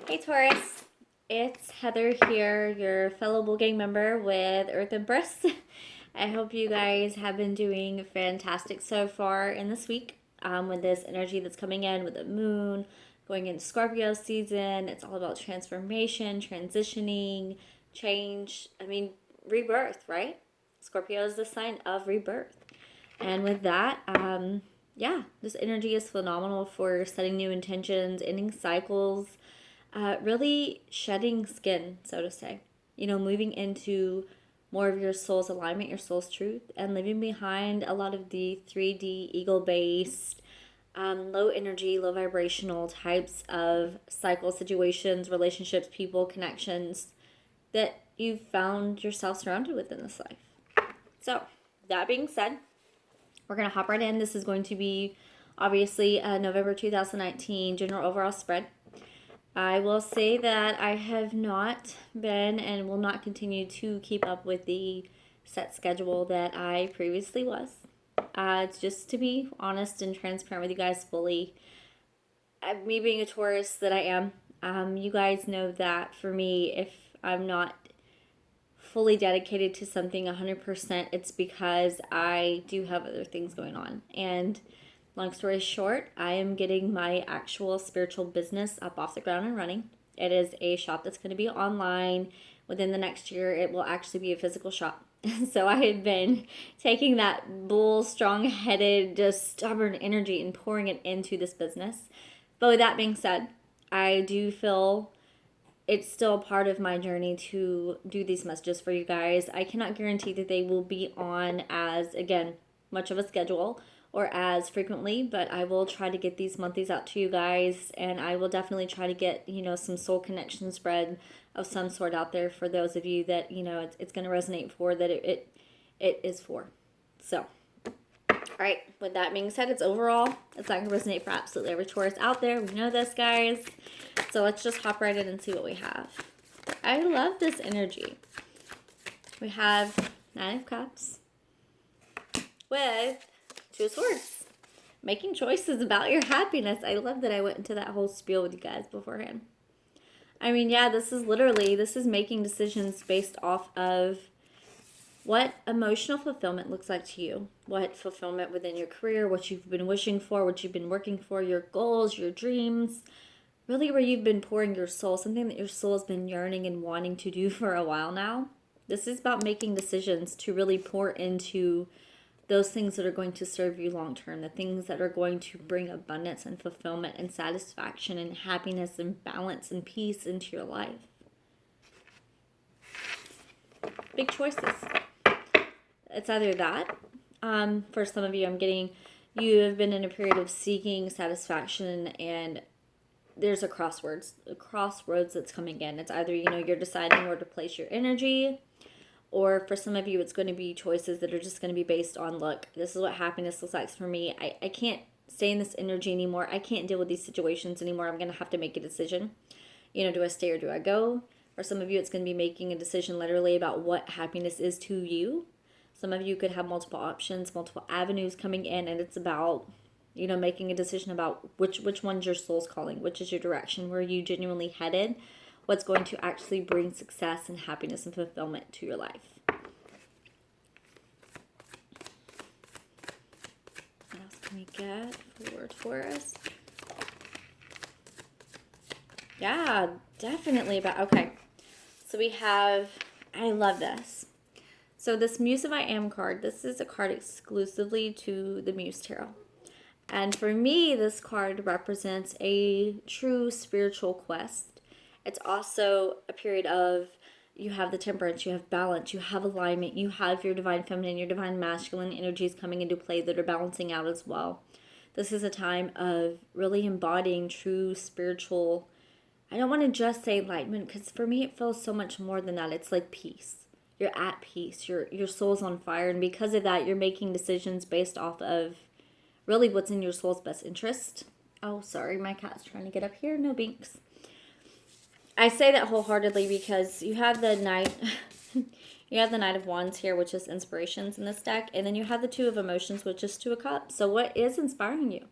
Hey Taurus, it's Heather here, your fellow Bull Gang member with Empress. I hope you guys have been doing fantastic so far in this week with this energy that's coming in with the moon, going into Scorpio season. It's all about transformation, transitioning, change. Rebirth, right? Scorpio is the sign of rebirth. And with that, this energy is phenomenal for setting new intentions, ending cycles, really shedding skin, so to say. Moving into more of your soul's alignment, your soul's truth, and leaving behind a lot of the 3D ego based, low energy, low vibrational types of cycle situations, relationships, people, connections that you've found yourself surrounded with in this life. So, that being said, we're going to hop right in. This is going to be obviously a November 2019 general overall spread. I will say that I have not been and will not continue to keep up with the set schedule that I previously was. Just to be honest and transparent with you guys fully, me being a Taurus that I am, you guys know that for me, if I'm not fully dedicated to something 100%, it's because I do have other things going on. And long story short, I am getting my actual spiritual business up off the ground and running. It is a shop that's going to be online. Within the next year, it will actually be a physical shop. So I had been taking that bull, strong-headed, just stubborn energy and pouring it into this business. But with that being said, I do feel it's still a part of my journey to do these messages for you guys. I cannot guarantee that they will be on as, again, much of a schedule or as frequently, but I will try to get these monthlies out to you guys, and I will definitely try to get, some soul connection spread of some sort out there for those of you that, it's going to resonate for, that it is for. So, all right, with that being said, it's not going to resonate for absolutely every Taurus out there. We know this, guys. So let's just hop right in and see what we have. I love this energy. We have 9 of Cups with 2 of Swords. Making choices about your happiness. I love that I went into that whole spiel with you guys beforehand. This is making decisions based off of what emotional fulfillment looks like to you. What fulfillment within your career, what you've been wishing for, what you've been working for, your goals, your dreams. Really where you've been pouring your soul, something that your soul has been yearning and wanting to do for a while now. This is about making decisions to really pour into those things that are going to serve you long term, the things that are going to bring abundance and fulfillment and satisfaction and happiness and balance and peace into your life. Big choices. It's either that. For some of you, I'm getting, you have been in a period of seeking satisfaction, and there's a crossroads that's coming in. It's either, you're deciding where to place your energy, or for some of you, it's going to be choices that are just going to be based on, look, this is what happiness looks like for me. I can't stay in this energy anymore. I can't deal with these situations anymore. I'm going to have to make a decision. Do I stay or do I go? For some of you, it's going to be making a decision literally about what happiness is to you. Some of you could have multiple options, multiple avenues coming in, and it's about, making a decision about which one's your soul's calling, which is your direction, where you genuinely headed, what's going to actually bring success and happiness and fulfillment to your life. What else can we get for Taurus? Yeah, definitely okay. So we have, I love this. So this Muse of I Am card, this is a card exclusively to the Muse Tarot. And for me, this card represents a true spiritual quest. It's also a period of, you have the temperance, you have balance, you have alignment, you have your divine feminine, your divine masculine energies coming into play that are balancing out as well. This is a time of really embodying true spiritual, I don't want to just say enlightenment, because for me it feels so much more than that. It's like peace. You're at peace. Your soul's on fire. And because of that, you're making decisions based off of really what's in your soul's best interest. Oh, sorry, my cat's trying to get up here. No binks. I say that wholeheartedly because you have the Knight, you have the Knight of Wands here, which is inspirations in this deck, and then you have the Two of Emotions, which is Two of Cups. So what is inspiring you?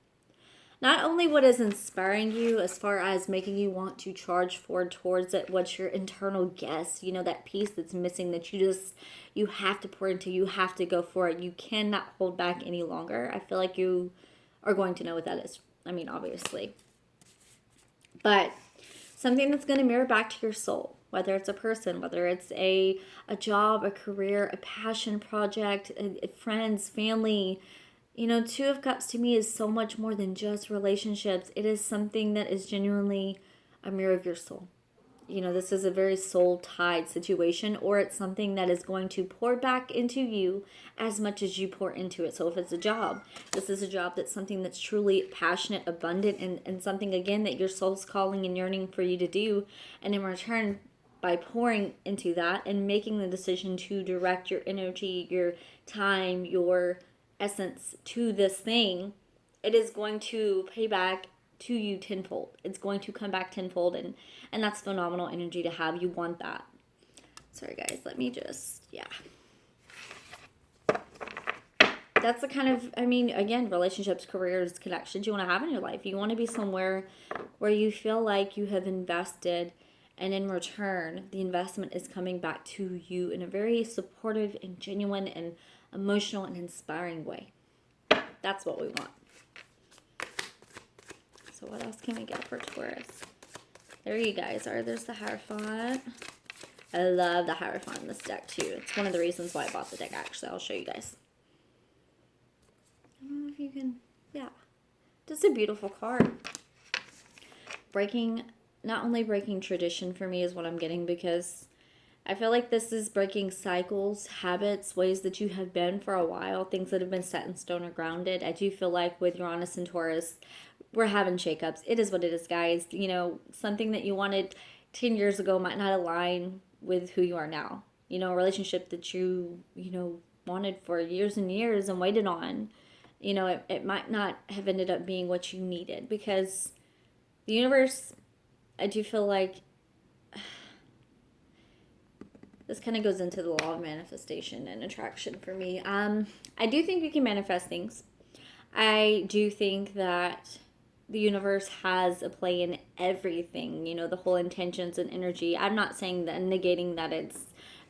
not only what is inspiring you as far as making you want to charge forward towards it, what's your internal guess, you know, that piece that's missing that you have to pour into, you have to go for it. You cannot hold back any longer. I feel like you are going to know what that is. I mean, obviously. But something that's going to mirror back to your soul, whether it's a person, whether it's a job, a career, a passion project, friends, family. You know, Two of Cups to me is so much more than just relationships. It is something that is genuinely a mirror of your soul. You know, this is a very soul-tied situation, or it's something that is going to pour back into you as much as you pour into it. So if it's a job, this is a job that's something that's truly passionate, abundant, and something, again, that your soul's calling and yearning for you to do. And in return, by pouring into that and making the decision to direct your energy, your time, your essence to this thing, it is going to pay back to you tenfold. It's going to come back tenfold, and that's phenomenal energy to have. You want that. Sorry guys, let me just, yeah. That's the kind of, I mean, again, relationships, careers, connections you want to have in your life. You want to be somewhere where you feel like you have invested, and in return, the investment is coming back to you in a very supportive and genuine and emotional and inspiring way. That's what we want. So what else can we get for Taurus? There you guys are. There's the Hierophant. I love the Hierophant in this deck too. It's one of the reasons why I bought the deck, actually. I'll show you guys. I don't know if you can, yeah. Just a beautiful card. Not only breaking tradition for me is what I'm getting, because I feel like this is breaking cycles, habits, ways that you have been for a while, things that have been set in stone or grounded. I do feel like with Uranus and Taurus, we're having shakeups. It is what it is, guys. You know, something that you wanted 10 years ago might not align with who you are now. You know, a relationship that you wanted for years and years and waited on, you know, it might not have ended up being what you needed, because the universe, I do feel like, this kind of goes into the law of manifestation and attraction for me. I do think you can manifest things. I do think that the universe has a play in everything, you know, the whole intentions and energy. I'm not saying that, negating that it's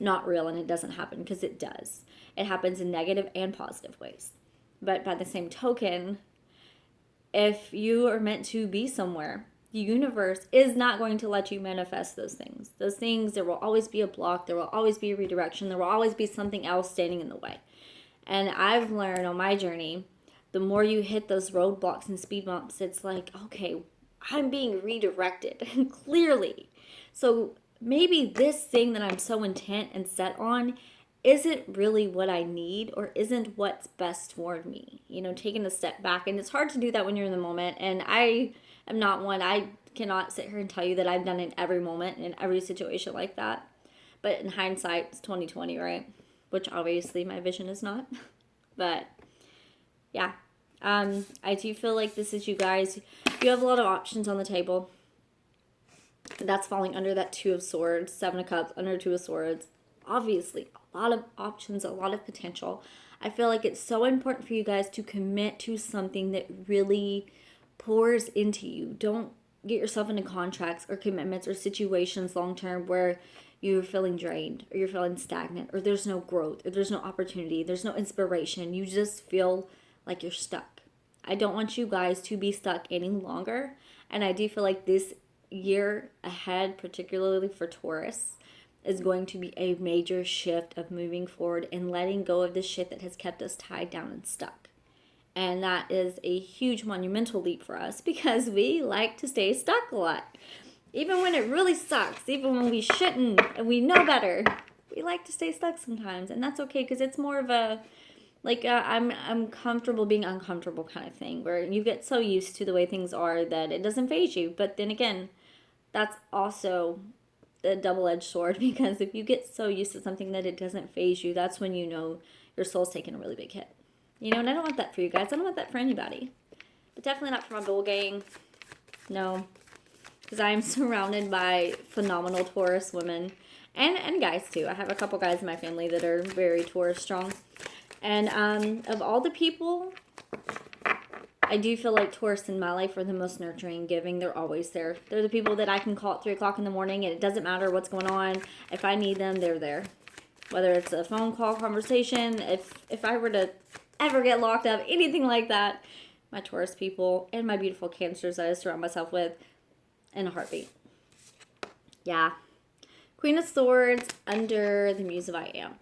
not real and it doesn't happen, because it does. It happens in negative and positive ways. But by the same token, if you are meant to be somewhere, the universe is not going to let you manifest those things. Those things, there will always be a block. There will always be a redirection. There will always be something else standing in the way. And I've learned on my journey, the more you hit those roadblocks and speed bumps, it's like, okay, I'm being redirected clearly. So maybe this thing that I'm so intent and set on isn't really what I need, or isn't what's best for me. You know, taking a step back. And it's hard to do that when you're in the moment. And I am not one. I cannot sit here and tell you that I've done it in every moment, in every situation like that. But in hindsight, it's 2020, right? Which obviously my vision is not. But yeah, I do feel like this is you guys. You have a lot of options on the table. That's falling under that Two of Swords, Seven of Cups, under Two of Swords. Obviously, a lot of options, a lot of potential. I feel like it's so important for you guys to commit to something that really pours into you. Don't get yourself into contracts or commitments or situations long term where you're feeling drained, or you're feeling stagnant, or there's no growth, or there's no opportunity, there's no inspiration. You just feel like you're stuck. I don't want you guys to be stuck any longer. And I do feel like this year ahead, particularly for Taurus, is going to be a major shift of moving forward and letting go of the shit that has kept us tied down and stuck. And that is a huge monumental leap for us, because we like to stay stuck a lot. Even when it really sucks, even when we shouldn't and we know better, we like to stay stuck sometimes. And that's okay, because it's more of a, like, I'm comfortable being uncomfortable kind of thing, where you get so used to the way things are that it doesn't faze you. But then again, that's also a double-edged sword, because if you get so used to something that it doesn't faze you, that's when you know your soul's taking a really big hit. You know, and I don't want that for you guys. I don't want that for anybody. But definitely not for my bull gang. No. Because I am surrounded by phenomenal Taurus women. And guys, too. I have a couple guys in my family that are very Taurus strong. And of all the people, I do feel like Taurus in my life are the most nurturing, giving. They're always there. They're the people that I can call at 3 o'clock in the morning, and it doesn't matter what's going on. If I need them, they're there. Whether it's a phone call, conversation, if I were to ever get locked up, anything like that, my Taurus people and my beautiful Cancers that I surround myself with in a heartbeat. Yeah. Queen of Swords under the Muse of I Am.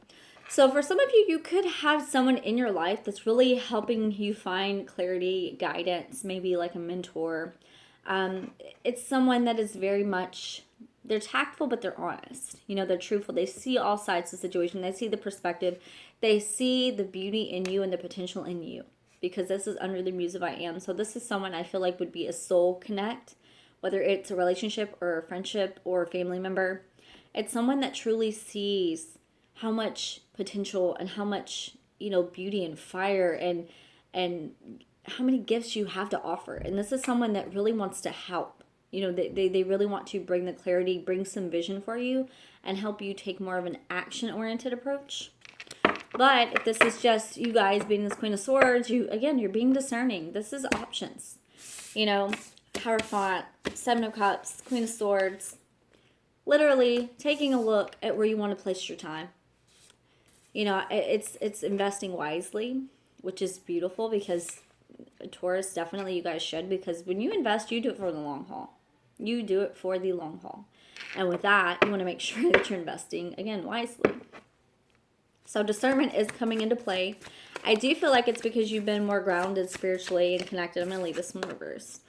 So for some of you, you could have someone in your life that's really helping you find clarity, guidance, maybe like a mentor. It's someone that is very much, they're tactful, but they're honest. You know, they're truthful. They see all sides of the situation. They see the perspective. They see the beauty in you and the potential in you, because this is under the Muse of I Am. So this is someone I feel like would be a soul connect, whether it's a relationship or a friendship or a family member. It's someone that truly sees how much potential and how much, you know, beauty and fire and how many gifts you have to offer. And this is someone that really wants to help. You know, they really want to bring the clarity, bring some vision for you, and help you take more of an action-oriented approach. But if this is just you guys being this Queen of Swords, you're being discerning. This is options. You know, Hierophant, Seven of Cups, Queen of Swords. Literally taking a look at where you want to place your time. You know, it's investing wisely, which is beautiful, because Taurus, definitely you guys should, because when you invest, you do it for the long haul. You do it for the long haul. And with that, you want to make sure that you're investing, again, wisely. So discernment is coming into play. I do feel like it's because you've been more grounded spiritually and connected. I'm going to leave this one reversed.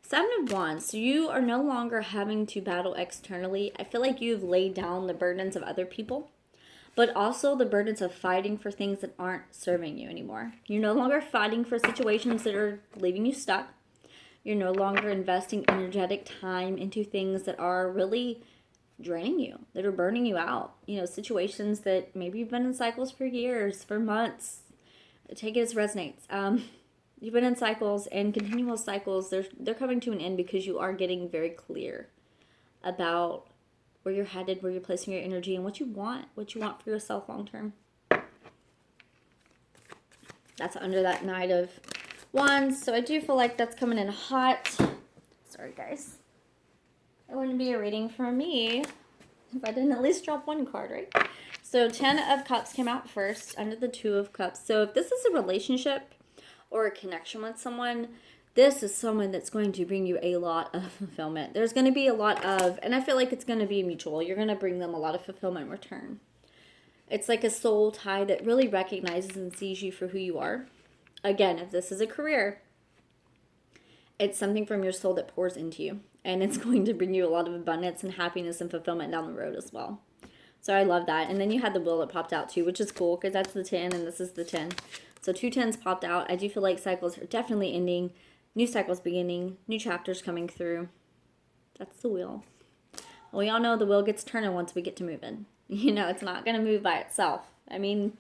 7 of Wands. So you are no longer having to battle externally. I feel like you've laid down the burdens of other people, but also the burdens of fighting for things that aren't serving you anymore. You're no longer fighting for situations that are leaving you stuck. You're no longer investing energetic time into things that are really draining you, that are burning you out. You know, situations that maybe you've been in cycles for years, for months. Take it as resonates. You've been in cycles, and continual cycles, they're coming to an end because you are getting very clear about where you're headed, where you're placing your energy, and what you want for yourself long term. That's under that Knight of Wands. So I do feel like that's coming in hot. Sorry, guys. It wouldn't be a reading for me if I didn't at least drop one card, right? So 10 of Cups came out first under the 2 of Cups. So if this is a relationship or a connection with someone, this is someone that's going to bring you a lot of fulfillment. There's going to be a lot of, and I feel like it's going to be mutual. You're going to bring them a lot of fulfillment in return. It's like a soul tie that really recognizes and sees you for who you are. Again, if this is a career, it's something from your soul that pours into you. And it's going to bring you a lot of abundance and happiness and fulfillment down the road as well. So I love that. And then you had the Wheel that popped out too, which is cool because that's the 10 and this is the 10. So 2 10s popped out. I do feel like cycles are definitely ending. New cycles beginning. New chapters coming through. That's the wheel. We all know the wheel gets turning once we get to moving. You know, it's not going to move by itself. I mean,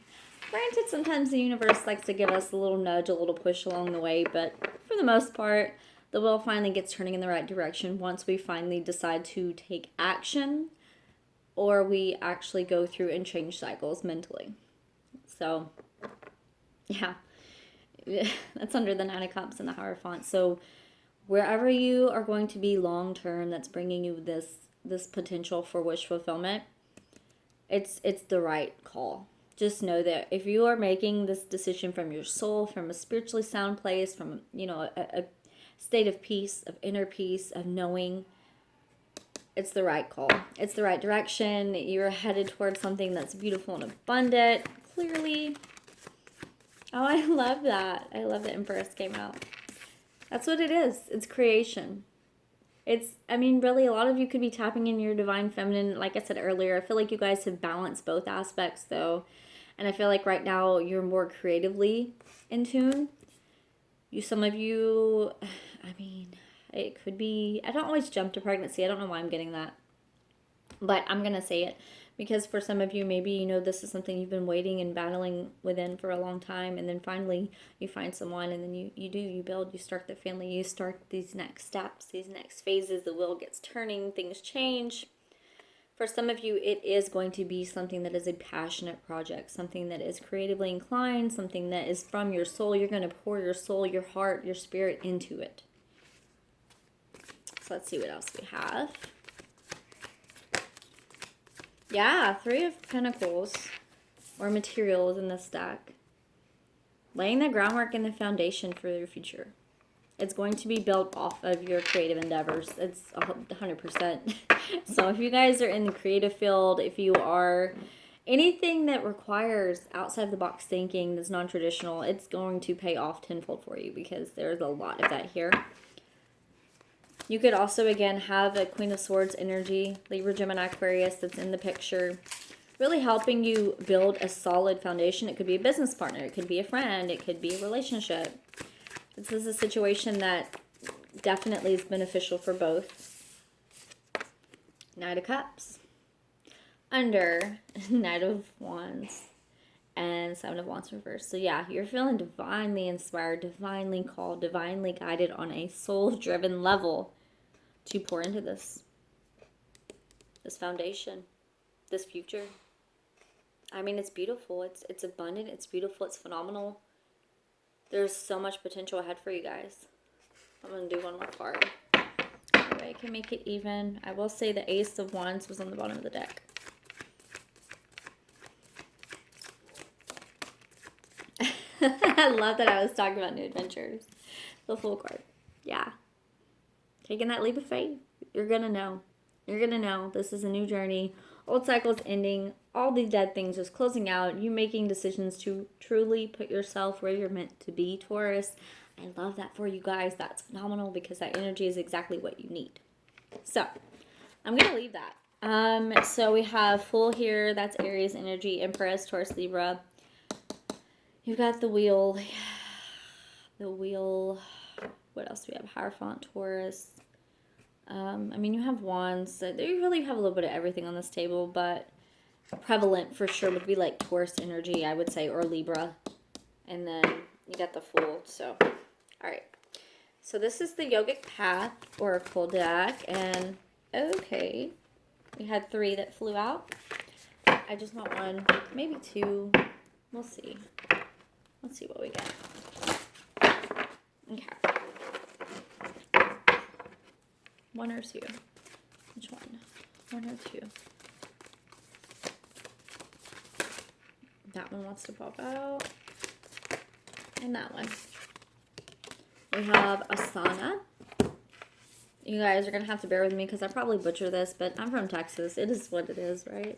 granted, sometimes the universe likes to give us a little nudge, a little push along the way. But for the most part, the wheel finally gets turning in the right direction once we finally decide to take action, or we actually go through and change cycles mentally. So yeah, that's under the 9 of Cups and the Hierophant. So wherever you are going to be long term, that's bringing you this potential for wish fulfillment, it's the right call. Just know that if you are making this decision from your soul, from a spiritually sound place, from, you know, a state of peace, of inner peace, of knowing, it's the right call. It's the right direction. You're headed towards something that's beautiful and abundant, clearly. Oh, I love that. I love that Empress came out. That's what it is. It's creation. I mean, really, a lot of you could be tapping in your divine feminine. Like I said earlier, I feel like you guys have balanced both aspects, though. And I feel like right now you're more creatively in tune. Some of you, I mean, it could be, I don't always jump to pregnancy. I don't know why I'm getting that. But I'm going to say it. Because for some of you, maybe, you know, this is something you've been waiting and battling within for a long time. And then finally you find someone, and then you build, you start the family, you start these next steps, these next phases. The wheel gets turning, things change. For some of you, it is going to be something that is a passionate project, something that is creatively inclined, something that is from your soul. You're going to pour your soul, your heart, your spirit into it. So let's see what else we have. Yeah, 3 of Pentacles, or materials in this deck. Laying the groundwork and the foundation for your future. It's going to be built off of your creative endeavors. It's 100%. So if you guys are in the creative field, if you are anything that requires outside the box thinking that's non-traditional, it's going to pay off tenfold for you, because there's a lot of that here. You could also, again, have a Queen of Swords energy, Libra, Gemini, Aquarius that's in the picture, really helping you build a solid foundation. It could be a business partner, it could be a friend, it could be a relationship. This is a situation that definitely is beneficial for both. Knight of Cups, under Knight of Wands, and 7 of Wands reversed. So yeah, you're feeling divinely inspired, divinely called, divinely guided on a soul-driven level to pour into this foundation, this future. I mean, it's beautiful. It's abundant. It's beautiful. It's phenomenal. There's so much potential ahead for you guys. I'm going to do one more card. That way I can make it even. I will say the Ace of Wands was on the bottom of the deck. I love that I was talking about new adventures. The Fool card. Yeah. Taking that leap of faith. You're going to know. You're going to know this is a new journey. Old cycles ending. All these dead things just closing out. You making decisions to truly put yourself where you're meant to be, Taurus. I love that for you guys. That's phenomenal, because that energy is exactly what you need. So, I'm going to leave that. So we have Fool here. That's Aries energy. Empress, Taurus, Libra. You've got the Wheel. The Wheel. What else do we have? Hierophant, Taurus. I mean, you have Wands. So you really have a little bit of everything on this table, but prevalent for sure would be like Taurus energy, I would say, or Libra. And then you got the Fool. So, all right. So this is the Yogic Path Oracle deck. And, okay, we had 3 that flew out. I just want 1, maybe 2. We'll see. Let's see what we get. Okay. 1 or 2? Which one? 1 or 2? That one wants to pop out. And that one. We have Asana. You guys are going to have to bear with me because I probably butcher this, but I'm from Texas. It is what it is, right?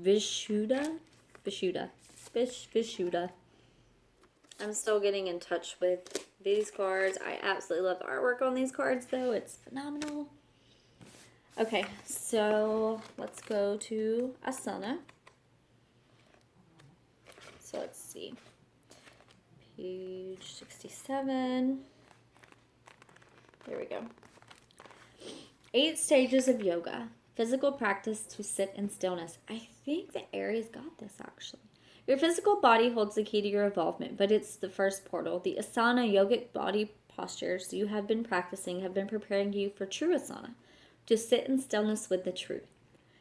Vishuddha? Vishuddha. I'm still getting in touch with these cards. I absolutely love the artwork on these cards, though. It's phenomenal. Okay, so let's go to Asana. So let's see. Page 67. There we go. 8 stages of yoga. Physical practice to sit in stillness. I think the Aries got this, actually. Your physical body holds the key to your evolvement, but it's the first portal. The asana yogic body postures you have been practicing have been preparing you for true asana, to sit in stillness with the truth.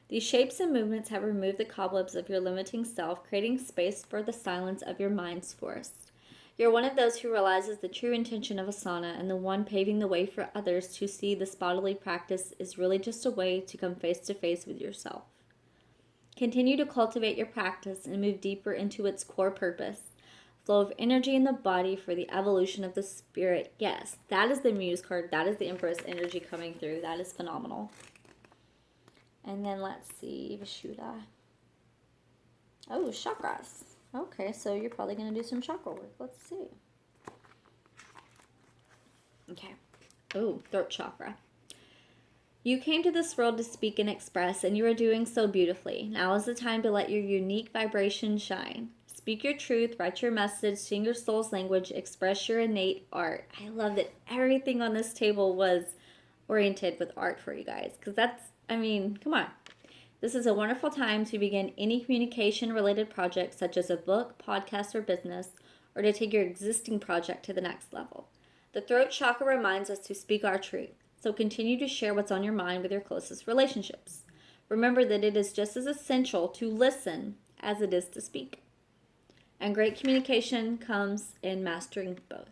These shapes and movements have removed the cobwebs of your limiting self, creating space for the silence of your mind's forest. You're one of those who realizes the true intention of asana, and the one paving the way for others to see this bodily practice is really just a way to come face to face with yourself. Continue to cultivate your practice and move deeper into its core purpose. Flow of energy in the body for the evolution of the spirit. Yes, that is the Muse card. That is the Empress energy coming through. That is phenomenal. And then let's see, Vishuddha. Oh, chakras. Okay, so you're probably going to do some chakra work. Let's see. Okay. Oh, throat chakra. You came to this world to speak and express, and you are doing so beautifully. Now is the time to let your unique vibration shine. Speak your truth, write your message, sing your soul's language, express your innate art. I love that everything on this table was oriented with art for you guys, because that's, I mean, come on. This is a wonderful time to begin any communication-related project, such as a book, podcast, or business, or to take your existing project to the next level. The throat chakra reminds us to speak our truth, so continue to share what's on your mind with your closest relationships. Remember that it is just as essential to listen as it is to speak. And great communication comes in mastering both.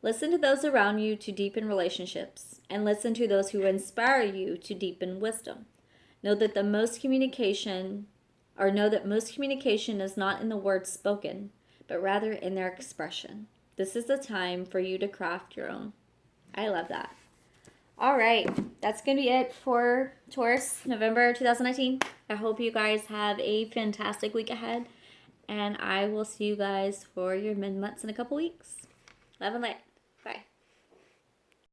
Listen to those around you to deepen relationships, and listen to those who inspire you to deepen wisdom. Know that most communication is not in the words spoken, but rather in their expression. This is the time for you to craft your own. I love that. All right, that's going to be it for Taurus, November 2019. I hope you guys have a fantastic week ahead, and I will see you guys for your mid-months in a couple weeks. Love and light.